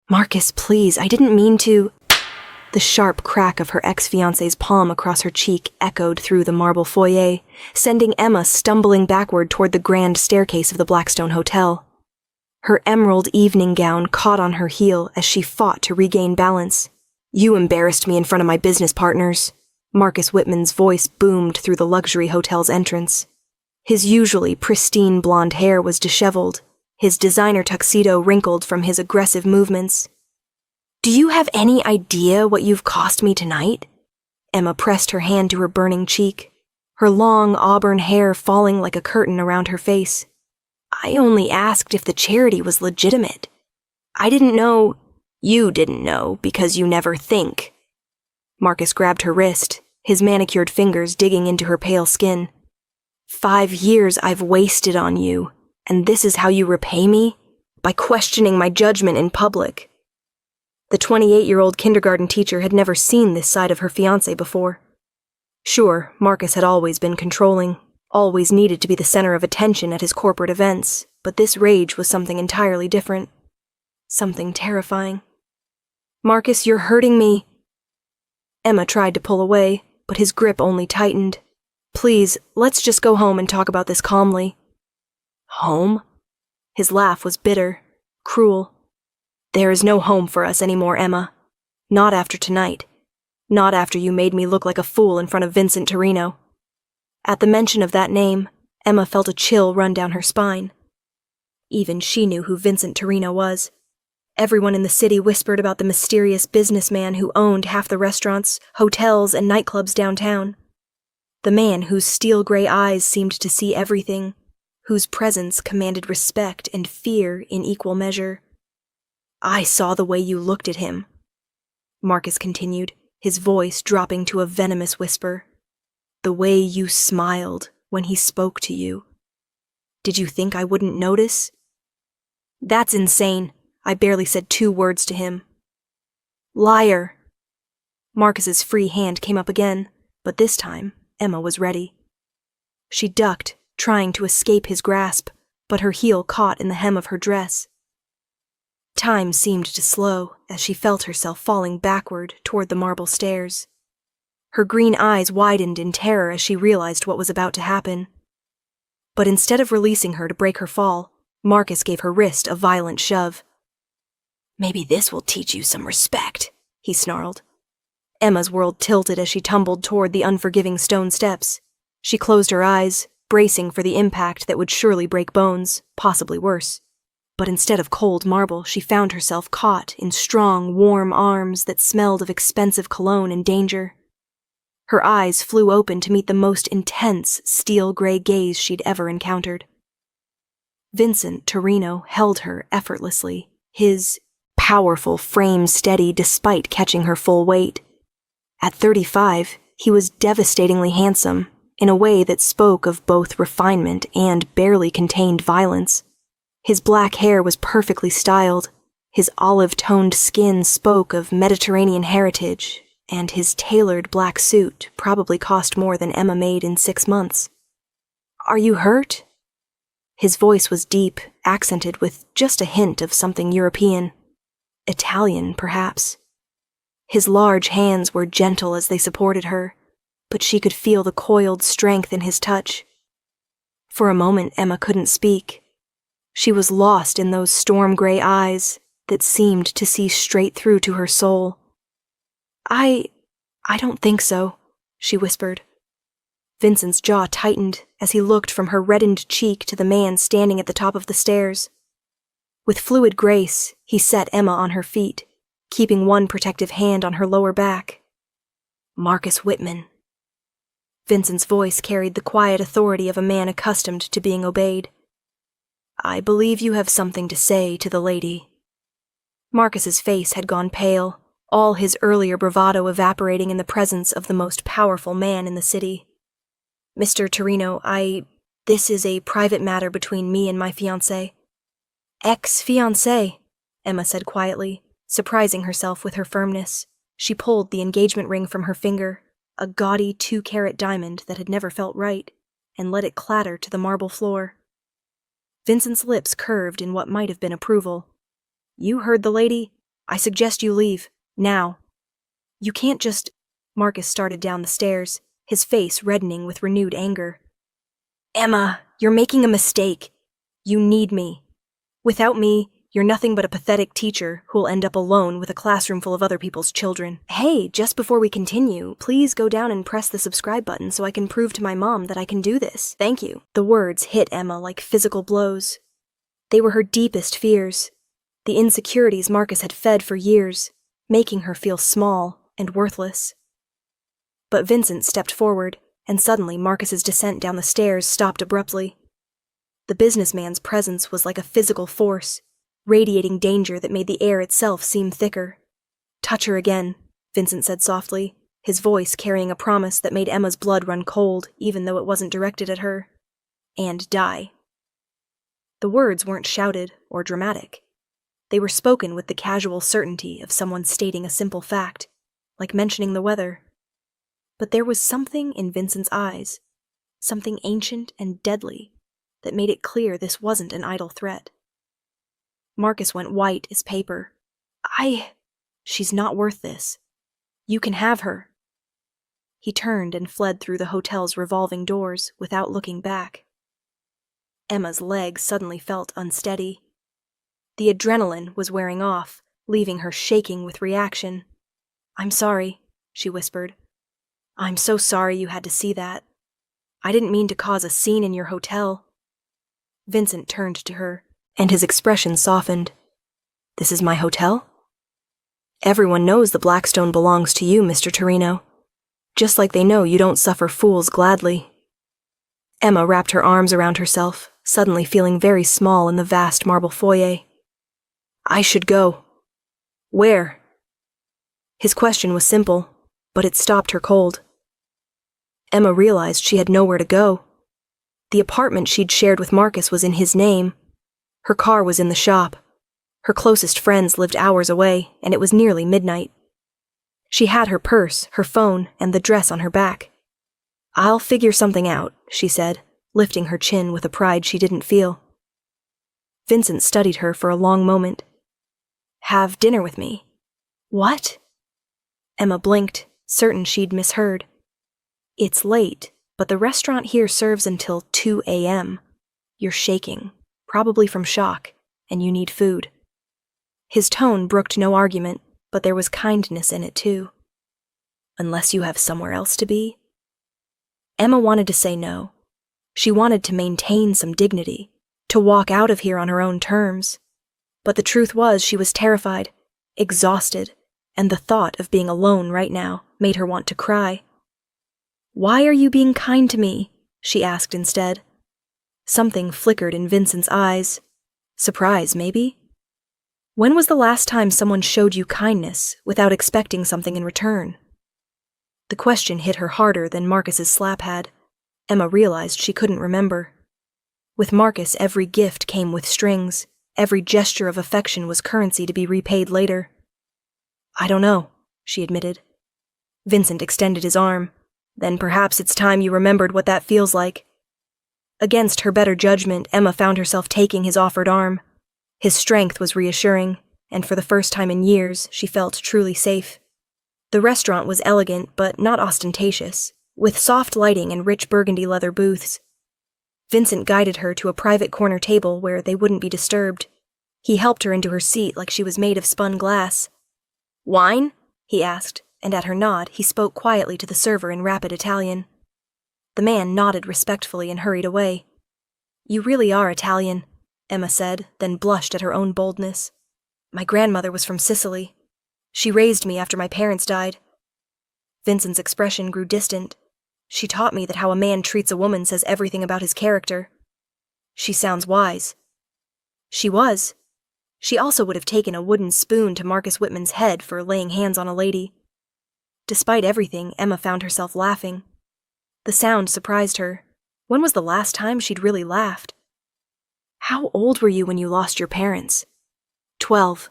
Marcus, please, I didn't mean to. The sharp crack of her ex-fiancé's palm across her cheek echoed through the marble foyer, sending Emma stumbling backward toward the grand staircase of the Blackstone Hotel. Her emerald evening gown caught on her heel as she fought to regain balance. "You embarrassed me in front of my business partners." Marcus Whitman's voice boomed through the luxury hotel's entrance. His usually pristine blonde hair was disheveled, his designer tuxedo wrinkled from his aggressive movements. "Do you have any idea what you've cost me tonight?" Emma pressed her hand to her burning cheek, her long auburn hair falling like a curtain around her face. "I only asked if the charity was legitimate. I didn't know—" "You didn't know because you never think." Marcus grabbed her wrist, his manicured fingers digging into her pale skin. 5 years I've wasted on you, and this is how you repay me? By questioning my judgment in public. The 28-year-old kindergarten teacher had never seen this side of her fiancé before. Sure, Marcus had always been controlling, always needed to be the center of attention at his corporate events, but this rage was something entirely different. Something terrifying. "Marcus, you're hurting me." Emma tried to pull away, but his grip only tightened. "Please, let's just go home and talk about this calmly." "Home?" His laugh was bitter, cruel. "There is no home for us anymore, Emma. Not after tonight. Not after you made me look like a fool in front of Vincent Torino." At the mention of that name, Emma felt a chill run down her spine. Even she knew who Vincent Torino was. Everyone in the city whispered about the mysterious businessman who owned half the restaurants, hotels, and nightclubs downtown. The man whose steel-gray eyes seemed to see everything, whose presence commanded respect and fear in equal measure. "I saw the way you looked at him," Marcus continued, his voice dropping to a venomous whisper. "The way you smiled when he spoke to you. Did you think I wouldn't notice?" "That's insane. I barely said 2 words to him." "Liar!" Marcus's free hand came up again, but this time Emma was ready. She ducked, trying to escape his grasp, but her heel caught in the hem of her dress. Time seemed to slow as she felt herself falling backward toward the marble stairs. Her green eyes widened in terror as she realized what was about to happen. But instead of releasing her to break her fall, Marcus gave her wrist a violent shove. "Maybe this will teach you some respect," he snarled. Emma's world tilted as she tumbled toward the unforgiving stone steps. She closed her eyes, bracing for the impact that would surely break bones, possibly worse. But instead of cold marble, she found herself caught in strong, warm arms that smelled of expensive cologne and danger. Her eyes flew open to meet the most intense, steel-gray gaze she'd ever encountered. Vincent Torino held her effortlessly, his powerful frame steady despite catching her full weight. At 35, he was devastatingly handsome, in a way that spoke of both refinement and barely contained violence. His black hair was perfectly styled, his olive-toned skin spoke of Mediterranean heritage, and his tailored black suit probably cost more than Emma made in 6 months. "Are you hurt?" His voice was deep, accented with just a hint of something European. Italian, perhaps. His large hands were gentle as they supported her, but she could feel the coiled strength in his touch. For a moment, Emma couldn't speak. She was lost in those storm-gray eyes that seemed to see straight through to her soul. I don't think so," she whispered. Vincent's jaw tightened as he looked from her reddened cheek to the man standing at the top of the stairs. With fluid grace, he set Emma on her feet, keeping one protective hand on her lower back. "Marcus Whitman." Vincent's voice carried the quiet authority of a man accustomed to being obeyed. "I believe you have something to say to the lady." Marcus's face had gone pale, all his earlier bravado evaporating in the presence of the most powerful man in the city. "Mr. Torino, this is a private matter between me and my fiancé." "Ex-fiancé," Emma said quietly, surprising herself with her firmness. She pulled the engagement ring from her finger, a gaudy 2-carat diamond that had never felt right, and let it clatter to the marble floor. Vincent's lips curved in what might have been approval. "You heard the lady. I suggest you leave. Now. You can't just... Marcus started down the stairs, his face reddening with renewed anger. Emma, you're making a mistake. You need me. Without me, you're nothing but a pathetic teacher who'll end up alone with a classroom full of other people's children. Hey, just before we continue, please go down and press the subscribe button so I can prove to my mom that I can do this. Thank you. The words hit Emma like physical blows. They were her deepest fears, the insecurities Marcus had fed for years, making her feel small and worthless. But Vincent stepped forward, and suddenly Marcus's descent down the stairs stopped abruptly. The businessman's presence was like a physical force, radiating danger that made the air itself seem thicker. Touch her again, Vincent said softly, his voice carrying a promise that made Emma's blood run cold, even though it wasn't directed at her. And die. The words weren't shouted or dramatic. They were spoken with the casual certainty of someone stating a simple fact, like mentioning the weather. But there was something in Vincent's eyes, something ancient and deadly, that made it clear this wasn't an idle threat. Marcus went white as paper. She's not worth this. You can have her. He turned and fled through the hotel's revolving doors without looking back. Emma's legs suddenly felt unsteady. The adrenaline was wearing off, leaving her shaking with reaction. I'm sorry, she whispered. I'm so sorry you had to see that. I didn't mean to cause a scene in your hotel. Vincent turned to her, and his expression softened. This is my hotel? Everyone knows the Blackstone belongs to you, Mr. Torino. Just like they know you don't suffer fools gladly. Emma wrapped her arms around herself, suddenly feeling very small in the vast marble foyer. I should go. Where? His question was simple, but it stopped her cold. Emma realized she had nowhere to go. The apartment she'd shared with Marcus was in his name. Her car was in the shop. Her closest friends lived hours away, and it was nearly midnight. She had her purse, her phone, and the dress on her back. I'll figure something out, she said, lifting her chin with a pride she didn't feel. Vincent studied her for a long moment. Have dinner with me. What? Emma blinked, certain she'd misheard. It's late, but the restaurant here serves until 2 a.m. You're shaking, probably from shock, and you need food. His tone brooked no argument, but there was kindness in it too. Unless you have somewhere else to be? Emma wanted to say no. She wanted to maintain some dignity, to walk out of here on her own terms. But the truth was she was terrified, exhausted, and the thought of being alone right now made her want to cry. Why are you being kind to me? She asked instead. Something flickered in Vincent's eyes. Surprise, maybe? When was the last time someone showed you kindness without expecting something in return? The question hit her harder than Marcus's slap had. Emma realized she couldn't remember. With Marcus, every gift came with strings. Every gesture of affection was currency to be repaid later. I don't know, she admitted. Vincent extended his arm. Then perhaps it's time you remembered what that feels like. Against her better judgment, Emma found herself taking his offered arm. His strength was reassuring, and for the first time in years, she felt truly safe. The restaurant was elegant, but not ostentatious, with soft lighting and rich burgundy leather booths. Vincent guided her to a private corner table where they wouldn't be disturbed. He helped her into her seat like she was made of spun glass. Wine? He asked, and at her nod, he spoke quietly to the server in rapid Italian. The man nodded respectfully and hurried away. You really are Italian, Emma said, then blushed at her own boldness. My grandmother was from Sicily. She raised me after my parents died. Vincent's expression grew distant. She taught me that how a man treats a woman says everything about his character. She sounds wise. She was. She also would have taken a wooden spoon to Marcus Whitman's head for laying hands on a lady. Despite everything, Emma found herself laughing. The sound surprised her. When was the last time she'd really laughed? How old were you when you lost your parents? 12.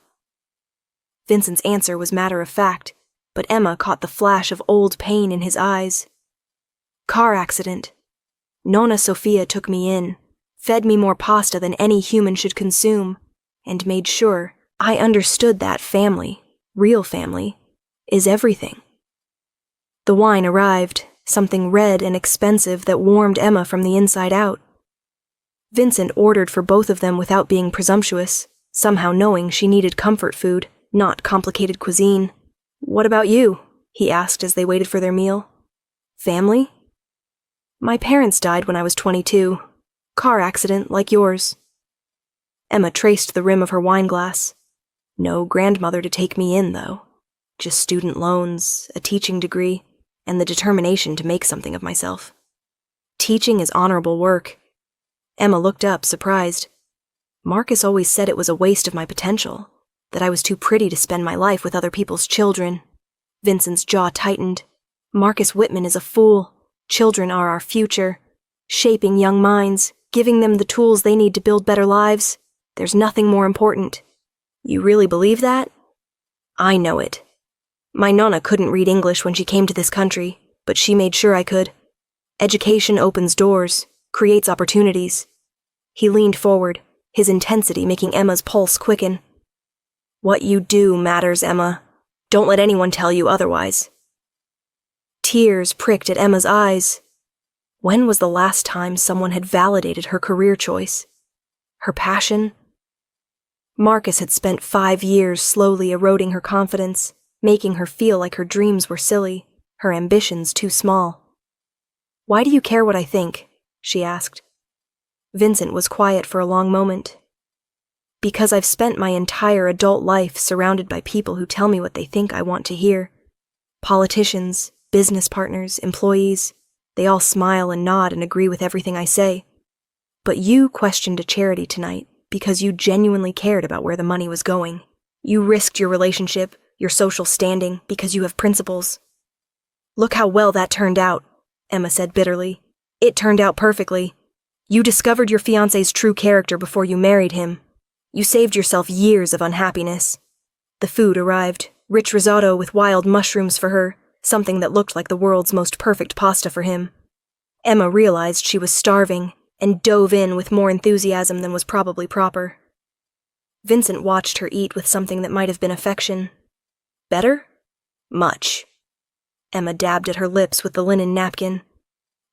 Vincent's answer was matter of fact, but Emma caught the flash of old pain in his eyes. Car accident. Nonna Sofia took me in, fed me more pasta than any human should consume, and made sure I understood that family, real family, is everything. The wine arrived, something red and expensive that warmed Emma from the inside out. Vincent ordered for both of them without being presumptuous, somehow knowing she needed comfort food, not complicated cuisine. "What about you?" he asked as they waited for their meal. "Family?" "My parents died when I was 22. Car accident, like yours." Emma traced the rim of her wineglass. "No grandmother to take me in, though. Just student loans, a teaching degree, and the determination to make something of myself. Teaching is honorable work." Emma looked up, surprised. "Marcus always said it was a waste of my potential, that I was too pretty to spend my life with other people's children." Vincent's jaw tightened. "Marcus Whitman is a fool. Children are our future. Shaping young minds, giving them the tools they need to build better lives. There's nothing more important." "You really believe that?" "I know it. My nonna couldn't read English when she came to this country, but she made sure I could. Education opens doors, creates opportunities." He leaned forward, his intensity making Emma's pulse quicken. "What you do matters, Emma. Don't let anyone tell you otherwise." Tears pricked at Emma's eyes. When was the last time someone had validated her career choice? Her passion? Marcus had spent 5 years slowly eroding her confidence, making her feel like her dreams were silly, her ambitions too small. "Why do you care what I think?" she asked. Vincent was quiet for a long moment. "Because I've spent my entire adult life surrounded by people who tell me what they think I want to hear. Politicians, business partners, employees, they all smile and nod and agree with everything I say. But you questioned a charity tonight because you genuinely cared about where the money was going. You risked your relationship, your social standing, because you have principles." "Look how well that turned out," Emma said bitterly. "It turned out perfectly. You discovered your fiancé's true character before you married him. You saved yourself years of unhappiness." The food arrived, rich risotto with wild mushrooms for her, something that looked like the world's most perfect pasta for him. Emma realized she was starving and dove in with more enthusiasm than was probably proper. Vincent watched her eat with something that might have been affection. "Better?" "Much." Emma dabbed at her lips with the linen napkin.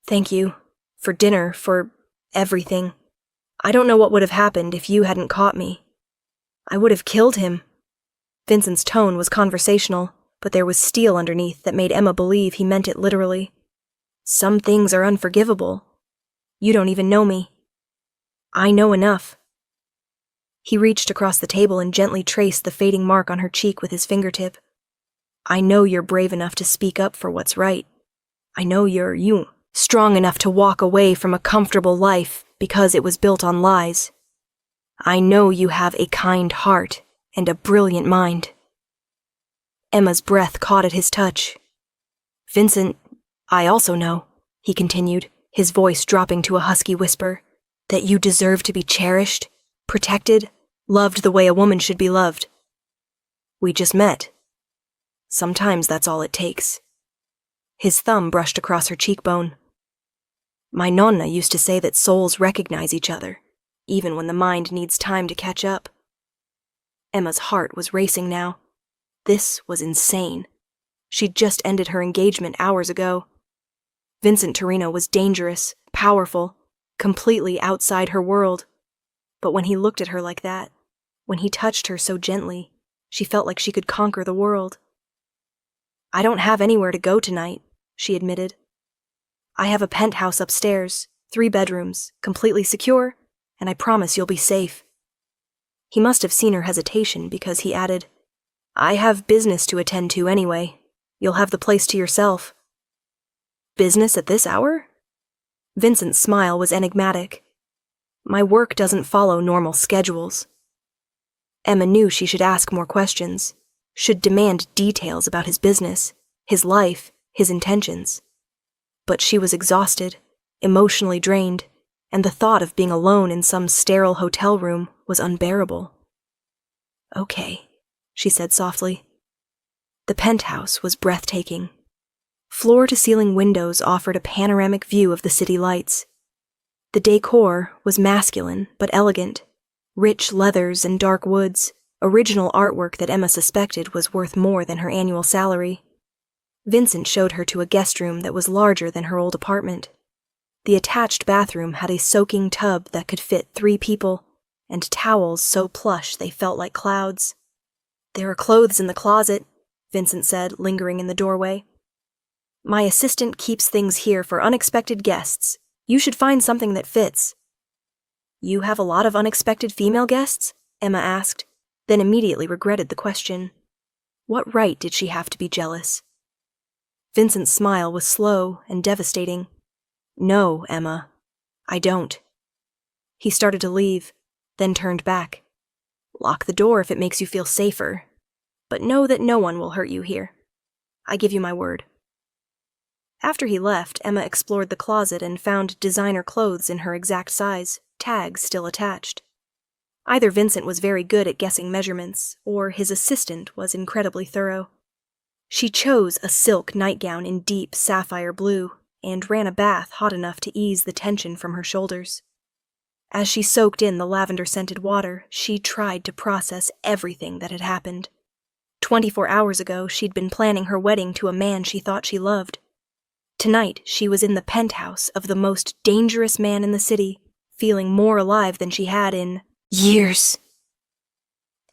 "Thank you. For dinner, for everything. I don't know what would have happened if you hadn't caught me. I would have killed him." Vincent's tone was conversational, but there was steel underneath that made Emma believe he meant it literally. "Some things are unforgivable. You don't even know me." "I know enough." He reached across the table and gently traced the fading mark on her cheek with his fingertip. "I know you're brave enough to speak up for what's right. I know you're strong enough to walk away from a comfortable life because it was built on lies. I know you have a kind heart and a brilliant mind." Emma's breath caught at his touch. "Vincent, I also know," he continued, his voice dropping to a husky whisper, "that you deserve to be cherished, protected, loved the way a woman should be loved. We just met. Sometimes that's all it takes." His thumb brushed across her cheekbone. "My nonna used to say that souls recognize each other, even when the mind needs time to catch up." Emma's heart was racing now. This was insane. She'd just ended her engagement hours ago. Vincent Torino was dangerous, powerful, completely outside her world. But when he looked at her like that, when he touched her so gently, she felt like she could conquer the world. "I don't have anywhere to go tonight," she admitted. "I have a penthouse upstairs, 3 bedrooms, completely secure, and I promise you'll be safe." He must have seen her hesitation because he added, "I have business to attend to anyway. You'll have the place to yourself." "Business at this hour?" Vincent's smile was enigmatic. "My work doesn't follow normal schedules." Emma knew she should ask more questions, should demand details about his business, his life, his intentions. But she was exhausted, emotionally drained, and the thought of being alone in some sterile hotel room was unbearable. "Okay," she said softly. The penthouse was breathtaking. Floor-to-ceiling windows offered a panoramic view of the city lights. The decor was masculine but elegant, rich leathers and dark woods, original artwork that Emma suspected was worth more than her annual salary. Vincent showed her to a guest room that was larger than her old apartment. The attached bathroom had a soaking tub that could fit 3 people, and towels so plush they felt like clouds. "There are clothes in the closet," Vincent said, lingering in the doorway. "My assistant keeps things here for unexpected guests. You should find something that fits." "You have a lot of unexpected female guests?" Emma asked, then immediately regretted the question. What right did she have to be jealous? Vincent's smile was slow and devastating. "No, Emma, I don't." He started to leave, then turned back. "Lock the door if it makes you feel safer, but know that no one will hurt you here. I give you my word." After he left, Emma explored the closet and found designer clothes in her exact size, tags still attached. Either Vincent was very good at guessing measurements, or his assistant was incredibly thorough. She chose a silk nightgown in deep sapphire blue and ran a bath hot enough to ease the tension from her shoulders. As she soaked in the lavender-scented water, she tried to process everything that had happened. 24 hours ago, she'd been planning her wedding to a man she thought she loved. Tonight, she was in the penthouse of the most dangerous man in the city, feeling more alive than she had in years.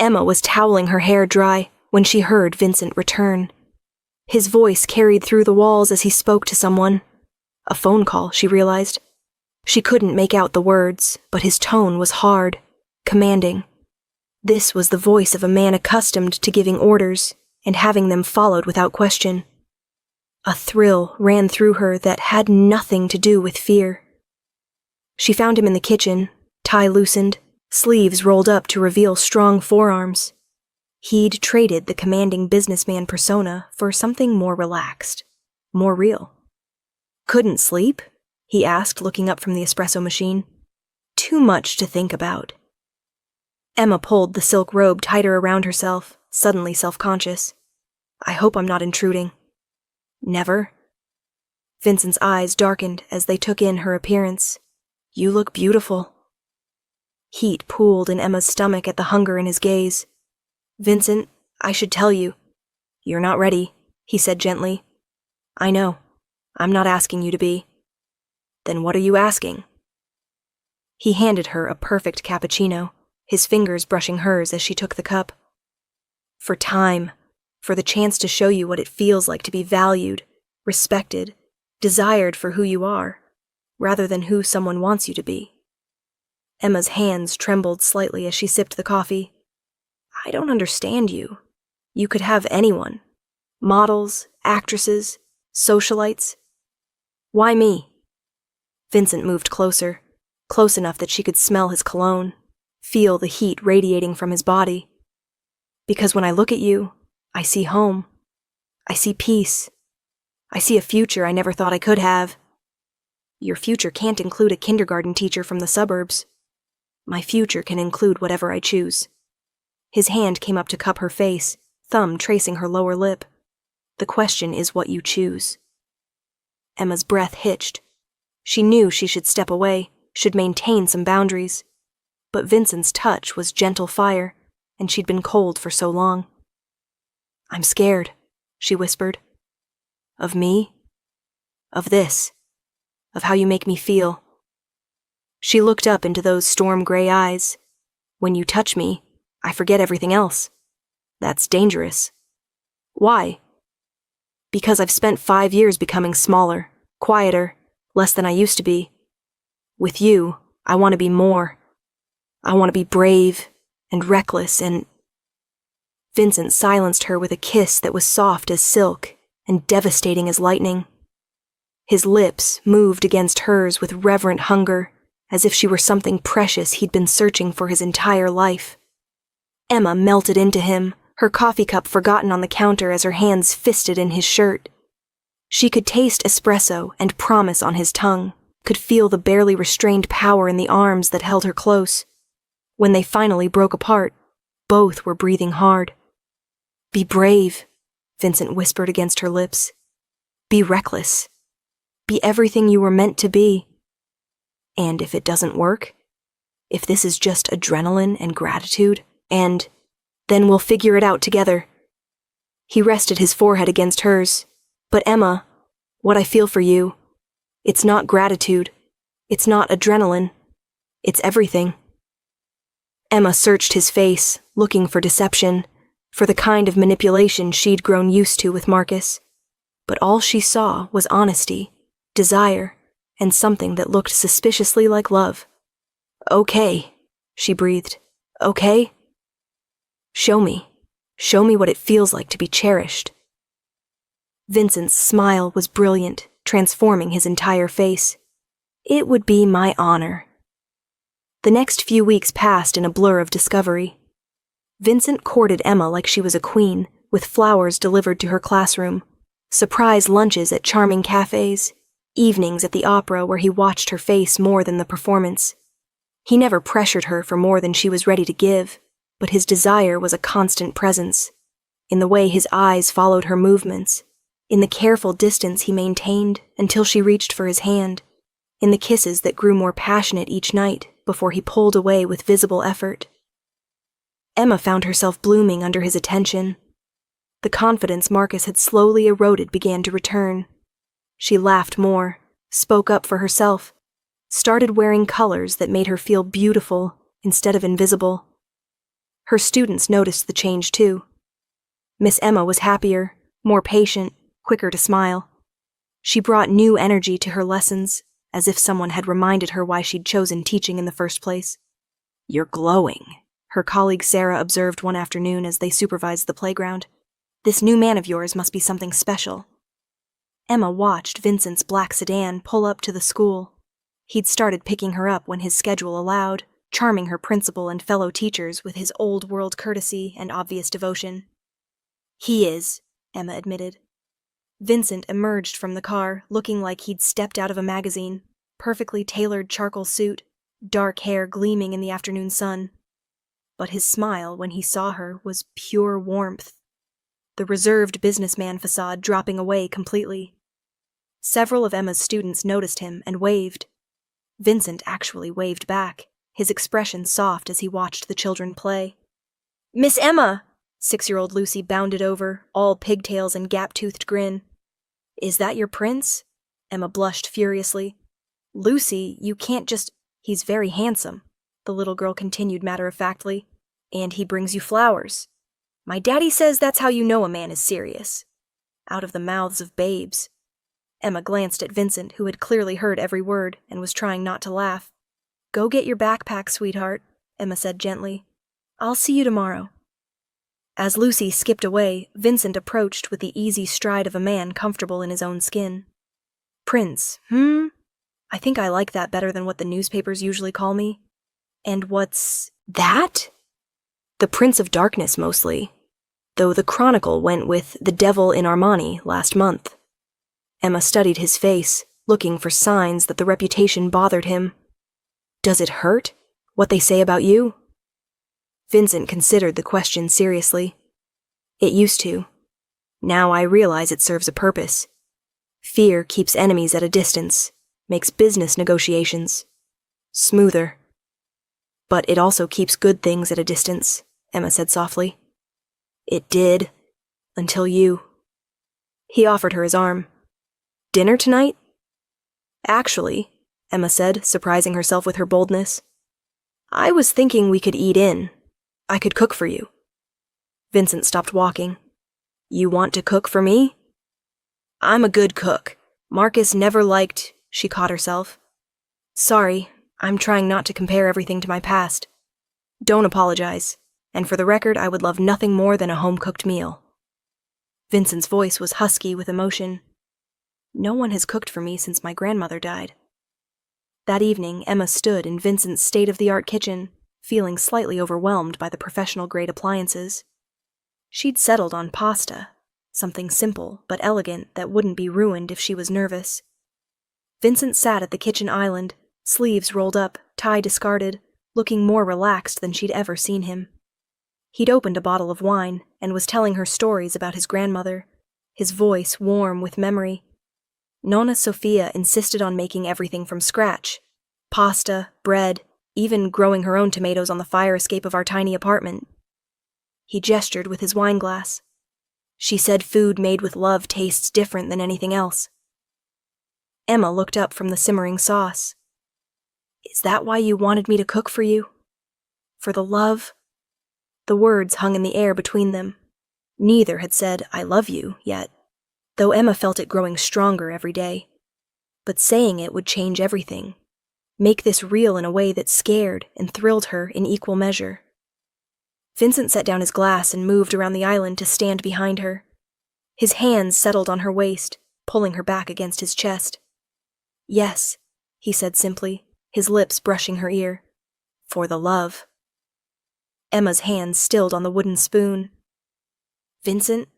Emma was toweling her hair dry when she heard Vincent return. His voice carried through the walls as he spoke to someone. A phone call, she realized. She couldn't make out the words, but his tone was hard, commanding. This was the voice of a man accustomed to giving orders and having them followed without question. A thrill ran through her that had nothing to do with fear. She found him in the kitchen, tie loosened, sleeves rolled up to reveal strong forearms. He'd traded the commanding businessman persona for something more relaxed, more real. "Couldn't sleep?" he asked, looking up from the espresso machine. "Too much to think about." Emma pulled the silk robe tighter around herself, suddenly self-conscious. "I hope I'm not intruding." "Never." Vincent's eyes darkened as they took in her appearance. "You look beautiful." Heat pooled in Emma's stomach at the hunger in his gaze. "Vincent, I should tell you." "You're not ready," he said gently. "I know. I'm not asking you to be." "Then what are you asking?" He handed her a perfect cappuccino, his fingers brushing hers as she took the cup. "For time, for the chance to show you what it feels like to be valued, respected, desired for who you are, rather than who someone wants you to be." Emma's hands trembled slightly as she sipped the coffee. "I don't understand you. You could have anyone. Models, actresses, socialites. Why me?" Vincent moved closer, close enough that she could smell his cologne, feel the heat radiating from his body. "Because when I look at you, I see home. I see peace. I see a future I never thought I could have. Your future can't include a kindergarten teacher from the suburbs. My future can include whatever I choose." His hand came up to cup her face, thumb tracing her lower lip. "The question is what you choose." Emma's breath hitched. She knew she should step away, should maintain some boundaries. But Vincent's touch was gentle fire, and she'd been cold for so long. "I'm scared," she whispered. "Of me? Of this? Of how you make me feel?" She looked up into those storm-gray eyes. "When you touch me, I forget everything else. That's dangerous." "Why?" "Because I've spent 5 years becoming smaller, quieter, less than I used to be. With you, I want to be more. I want to be brave and reckless and—" Vincent silenced her with a kiss that was soft as silk and devastating as lightning. His lips moved against hers with reverent hunger, as if she were something precious he'd been searching for his entire life. Emma melted into him, her coffee cup forgotten on the counter as her hands fisted in his shirt. She could taste espresso and promise on his tongue, could feel the barely restrained power in the arms that held her close. When they finally broke apart, both were breathing hard. "Be brave," Vincent whispered against her lips. "Be reckless. Be everything you were meant to be. And if it doesn't work, if this is just adrenaline and gratitude, and Then we'll figure it out together. He rested his forehead against hers. But Emma, what I feel for you, it's not gratitude. It's not adrenaline. It's everything. Emma searched his face, looking for deception, for the kind of manipulation she'd grown used to with Marcus. But all she saw was honesty, desire, and something that looked suspiciously like love. Okay, she breathed. Okay? Show me what it feels like to be cherished. Vincent's smile was brilliant, transforming his entire face. It would be my honor. The next few weeks passed in a blur of discovery. Vincent courted Emma like she was a queen, with flowers delivered to her classroom, surprise lunches at charming cafes, evenings at the opera where he watched her face more than the performance. He never pressured her for more than she was ready to give, but his desire was a constant presence, in the way his eyes followed her movements, in the careful distance he maintained until she reached for his hand, in the kisses that grew more passionate each night before he pulled away with visible effort. Emma found herself blooming under his attention. The confidence Marcus had slowly eroded began to return. She laughed more, spoke up for herself, started wearing colors that made her feel beautiful instead of invisible. Her students noticed the change too. Miss Emma was happier, more patient, quicker to smile. She brought new energy to her lessons, as if someone had reminded her why she'd chosen teaching in the first place. "You're glowing," her colleague Sarah observed one afternoon as they supervised the playground. "This new man of yours must be something special." Emma watched Vincent's black sedan pull up to the school. He'd started picking her up when his schedule allowed, charming her principal and fellow teachers with his old-world courtesy and obvious devotion. "He is," Emma admitted. Vincent emerged from the car, looking like he'd stepped out of a magazine, perfectly tailored charcoal suit, dark hair gleaming in the afternoon sun. But his smile when he saw her was pure warmth, the reserved businessman facade dropping away completely. Several of Emma's students noticed him and waved. Vincent actually waved back, his expression soft as he watched the children play. "Miss Emma!" 6-year-old Lucy bounded over, all pigtails and gap-toothed grin. "Is that your prince?" Emma blushed furiously. "Lucy, you can't just—" "He's very handsome," the little girl continued matter-of-factly. "And he brings you flowers. My daddy says that's how you know a man is serious." Out of the mouths of babes. Emma glanced at Vincent, who had clearly heard every word and was trying not to laugh. "Go get your backpack, sweetheart," Emma said gently. "I'll see you tomorrow." As Lucy skipped away, Vincent approached with the easy stride of a man comfortable in his own skin. "Prince, I think I like that better than what the newspapers usually call me. And what's that?" "The Prince of Darkness, mostly. Though the Chronicle went with the Devil in Armani last month." Emma studied his face, looking for signs that the reputation bothered him. "Does it hurt, what they say about you?" Vincent considered the question seriously. "It used to. Now I realize it serves a purpose. Fear keeps enemies at a distance, makes business negotiations smoother. But it also keeps good things at a distance," Emma said softly. "It did, until you." He offered her his arm. "Dinner tonight?" "Actually," Emma said, surprising herself with her boldness, "I was thinking we could eat in. I could cook for you." Vincent stopped walking. "You want to cook for me?" "I'm a good cook. Marcus never liked—" She caught herself. "Sorry, I'm trying not to compare everything to my past. Don't apologize, and for the record, I would love nothing more than a home-cooked meal." Vincent's voice was husky with emotion. "No one has cooked for me since my grandmother died." That evening, Emma stood in Vincent's state-of-the-art kitchen, feeling slightly overwhelmed by the professional-grade appliances. She'd settled on pasta, something simple but elegant that wouldn't be ruined if she was nervous. Vincent sat at the kitchen island, sleeves rolled up, tie discarded, looking more relaxed than she'd ever seen him. He'd opened a bottle of wine and was telling her stories about his grandmother, his voice warm with memory. Nonna Sofia insisted on making everything from scratch. Pasta, bread, even growing her own tomatoes on the fire escape of our tiny apartment. He gestured with his wineglass. She said food made with love tastes different than anything else. Emma looked up from the simmering sauce. Is that why you wanted me to cook for you? For the love? The words hung in the air between them. Neither had said, I love you, yet, though Emma felt it growing stronger every day. But saying it would change everything, make this real in a way that scared and thrilled her in equal measure. Vincent set down his glass and moved around the island to stand behind her. His hands settled on her waist, pulling her back against his chest. Yes, he said simply, his lips brushing her ear. For the love. Emma's hands stilled on the wooden spoon. Vincent,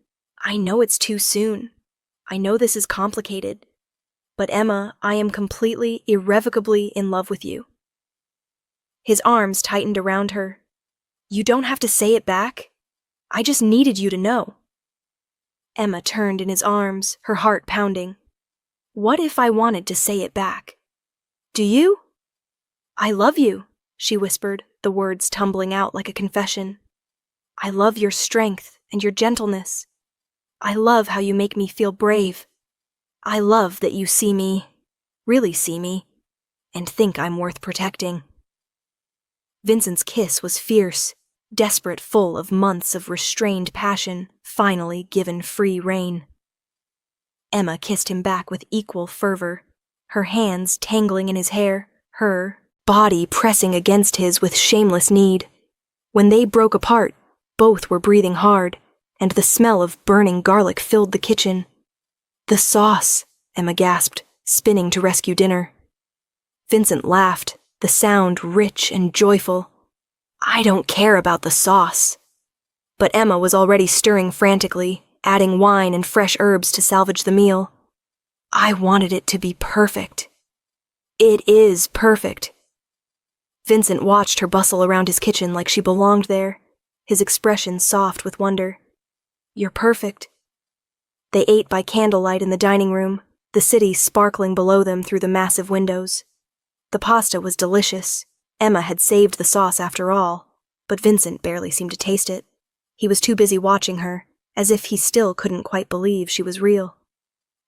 I know it's too soon. I know this is complicated. But Emma, I am completely, irrevocably in love with you. His arms tightened around her. You don't have to say it back. I just needed you to know. Emma turned in his arms, her heart pounding. What if I wanted to say it back? Do you? I love you, she whispered, the words tumbling out like a confession. I love your strength and your gentleness. I love how you make me feel brave. I love that you see me, really see me, and think I'm worth protecting. Vincent's kiss was fierce, desperate, full of months of restrained passion, finally given free rein. Emma kissed him back with equal fervor, her hands tangling in his hair, her body pressing against his with shameless need. When they broke apart, both were breathing hard, and the smell of burning garlic filled the kitchen. The sauce, Emma gasped, spinning to rescue dinner. Vincent laughed, the sound rich and joyful. I don't care about the sauce. But Emma was already stirring frantically, adding wine and fresh herbs to salvage the meal. I wanted it to be perfect. It is perfect. Vincent watched her bustle around his kitchen like she belonged there, his expression soft with wonder. You're perfect. They ate by candlelight in the dining room, the city sparkling below them through the massive windows. The pasta was delicious. Emma had saved the sauce after all, but Vincent barely seemed to taste it. He was too busy watching her, as if he still couldn't quite believe she was real.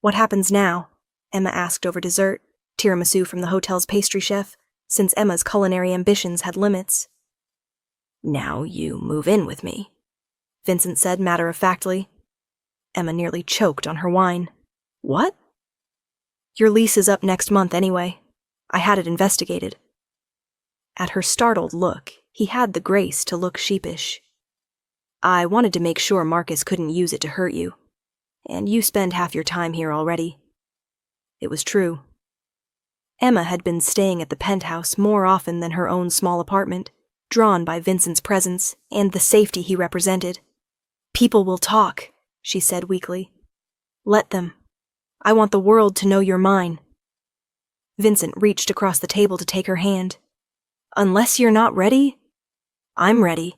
What happens now? Emma asked over dessert, tiramisu from the hotel's pastry chef, since Emma's culinary ambitions had limits. Now you move in with me, Vincent said matter-of-factly. Emma nearly choked on her wine. What? Your lease is up next month anyway. I had it investigated. At her startled look, he had the grace to look sheepish. I wanted to make sure Marcus couldn't use it to hurt you. And you spend half your time here already. It was true. Emma had been staying at the penthouse more often than her own small apartment, drawn by Vincent's presence and the safety he represented. People will talk, she said weakly. Let them. I want the world to know you're mine. Vincent reached across the table to take her hand. Unless you're not ready, I'm ready.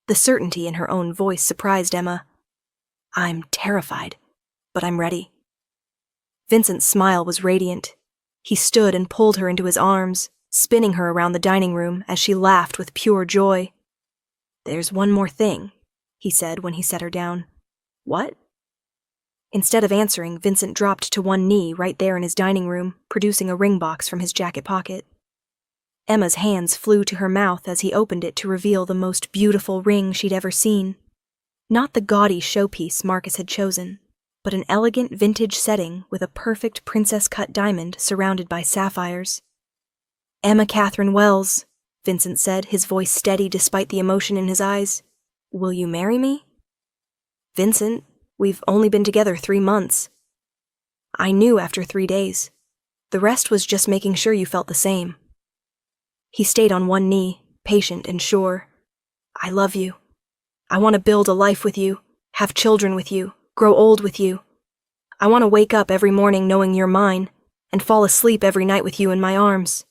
The certainty in her own voice surprised Emma. I'm terrified, but I'm ready. Vincent's smile was radiant. He stood and pulled her into his arms, spinning her around the dining room as she laughed with pure joy. There's one more thing, he said when he set her down. What? Instead of answering, Vincent dropped to one knee right there in his dining room, producing a ring box from his jacket pocket. Emma's hands flew to her mouth as he opened it to reveal the most beautiful ring she'd ever seen. Not the gaudy showpiece Marcus had chosen, but an elegant vintage setting with a perfect princess-cut diamond surrounded by sapphires. Emma Catherine Wells, Vincent said, his voice steady despite the emotion in his eyes. Will you marry me? Vincent, we've only been together 3 months. I knew after 3 days. The rest was just making sure you felt the same. He stayed on one knee, patient and sure. I love you. I want to build a life with you, have children with you, grow old with you. I want to wake up every morning knowing you're mine, and fall asleep every night with you in my arms.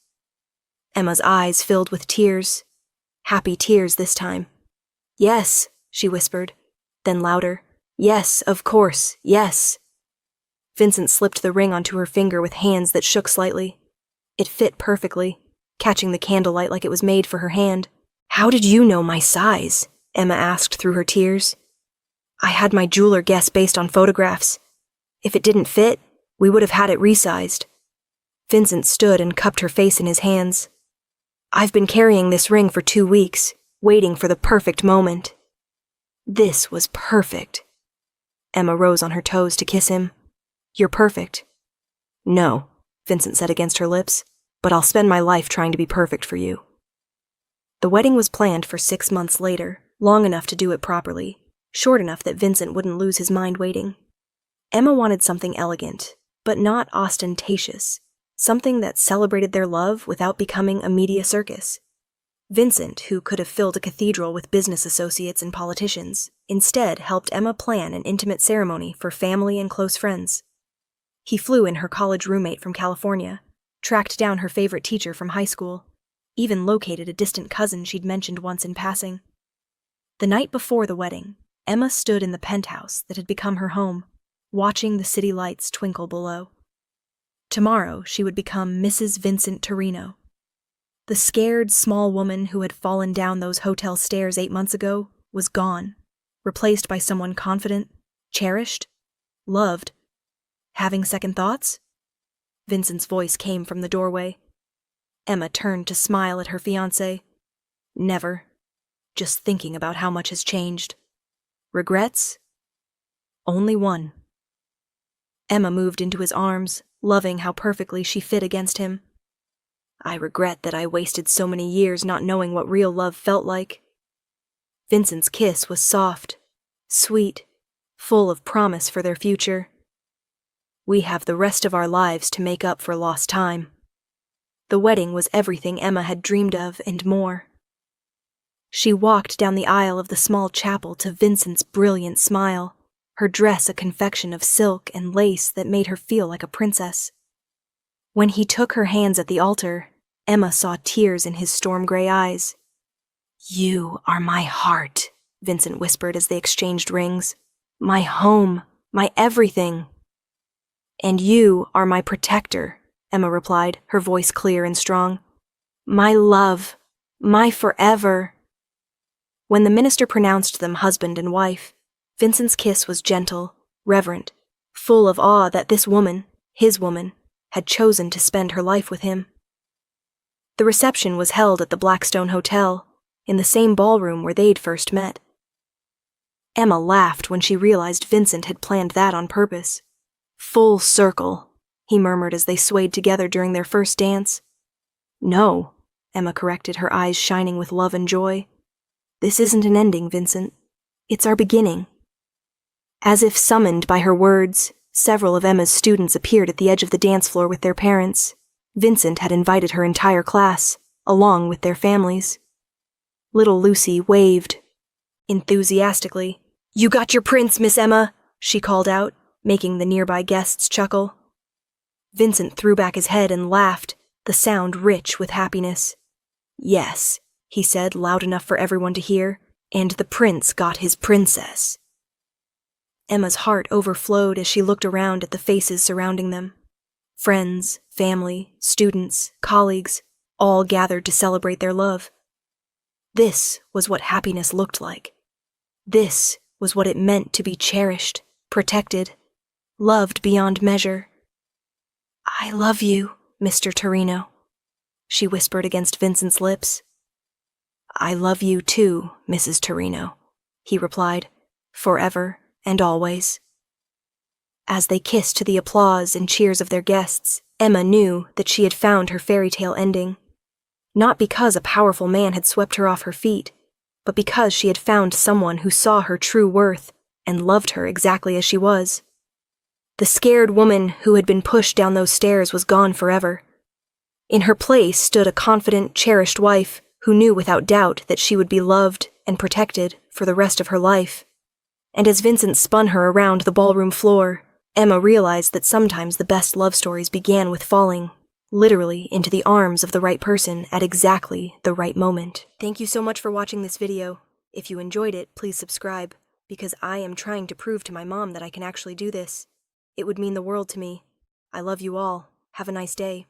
Emma's eyes filled with tears. Happy tears this time. Yes, she whispered. Then louder. Yes, of course, yes. Vincent slipped the ring onto her finger with hands that shook slightly. It fit perfectly, catching the candlelight like it was made for her hand. How did you know my size? Emma asked through her tears. I had my jeweler guess based on photographs. If it didn't fit, we would have had it resized. Vincent stood and cupped her face in his hands. I've been carrying this ring for 2 weeks, waiting for the perfect moment. This was perfect. Emma rose on her toes to kiss him. You're perfect. No, Vincent said against her lips, but I'll spend my life trying to be perfect for you. The wedding was planned for 6 months later, long enough to do it properly, short enough that Vincent wouldn't lose his mind waiting. Emma wanted something elegant, but not ostentatious, something that celebrated their love without becoming a media circus. Vincent, who could have filled a cathedral with business associates and politicians, instead helped Emma plan an intimate ceremony for family and close friends. He flew in her college roommate from California, tracked down her favorite teacher from high school, even located a distant cousin she'd mentioned once in passing. The night before the wedding, Emma stood in the penthouse that had become her home, watching the city lights twinkle below. Tomorrow she would become Mrs. Vincent Torino. The scared, small woman who had fallen down those hotel stairs 8 months ago was gone, replaced by someone confident, cherished, loved. Having second thoughts? Vincent's voice came from the doorway. Emma turned to smile at her fiancé. Never. Just thinking about how much has changed. Regrets? Only one. Emma moved into his arms, loving how perfectly she fit against him. I regret that I wasted so many years not knowing what real love felt like. Vincent's kiss was soft, sweet, full of promise for their future. We have the rest of our lives to make up for lost time. The wedding was everything Emma had dreamed of and more. She walked down the aisle of the small chapel to Vincent's brilliant smile, her dress a confection of silk and lace that made her feel like a princess. When he took her hands at the altar, Emma saw tears in his storm-gray eyes. You are my heart, Vincent whispered as they exchanged rings. My home, my everything. And you are my protector, Emma replied, her voice clear and strong. My love, my forever. When the minister pronounced them husband and wife, Vincent's kiss was gentle, reverent, full of awe that this woman, his woman, had chosen to spend her life with him. The reception was held at the Blackstone Hotel, in the same ballroom where they'd first met. Emma laughed when she realized Vincent had planned that on purpose. Full circle, he murmured as they swayed together during their first dance. No, Emma corrected, her eyes shining with love and joy. This isn't an ending, Vincent. It's our beginning. As if summoned by her words, several of Emma's students appeared at the edge of the dance floor with their parents. Vincent had invited her entire class, along with their families. Little Lucy waved enthusiastically. You got your prince, Miss Emma, she called out, making the nearby guests chuckle. Vincent threw back his head and laughed, the sound rich with happiness. Yes, he said, loud enough for everyone to hear, and the prince got his princess. Emma's heart overflowed as she looked around at the faces surrounding them. Friends, family, students, colleagues, all gathered to celebrate their love. This was what happiness looked like. This was what it meant to be cherished, protected, loved beyond measure. I love you, Mr. Torino, she whispered against Vincent's lips. I love you too, Mrs. Torino, he replied, forever and always. As they kissed to the applause and cheers of their guests, Emma knew that she had found her fairy tale ending. Not because a powerful man had swept her off her feet, but because she had found someone who saw her true worth and loved her exactly as she was. The scared woman who had been pushed down those stairs was gone forever. In her place stood a confident, cherished wife who knew without doubt that she would be loved and protected for the rest of her life. And as Vincent spun her around the ballroom floor, Emma realized that sometimes the best love stories began with falling, literally, into the arms of the right person at exactly the right moment. Thank you so much for watching this video. If you enjoyed it, please subscribe, because I am trying to prove to my mom that I can actually do this. It would mean the world to me. I love you all. Have a nice day.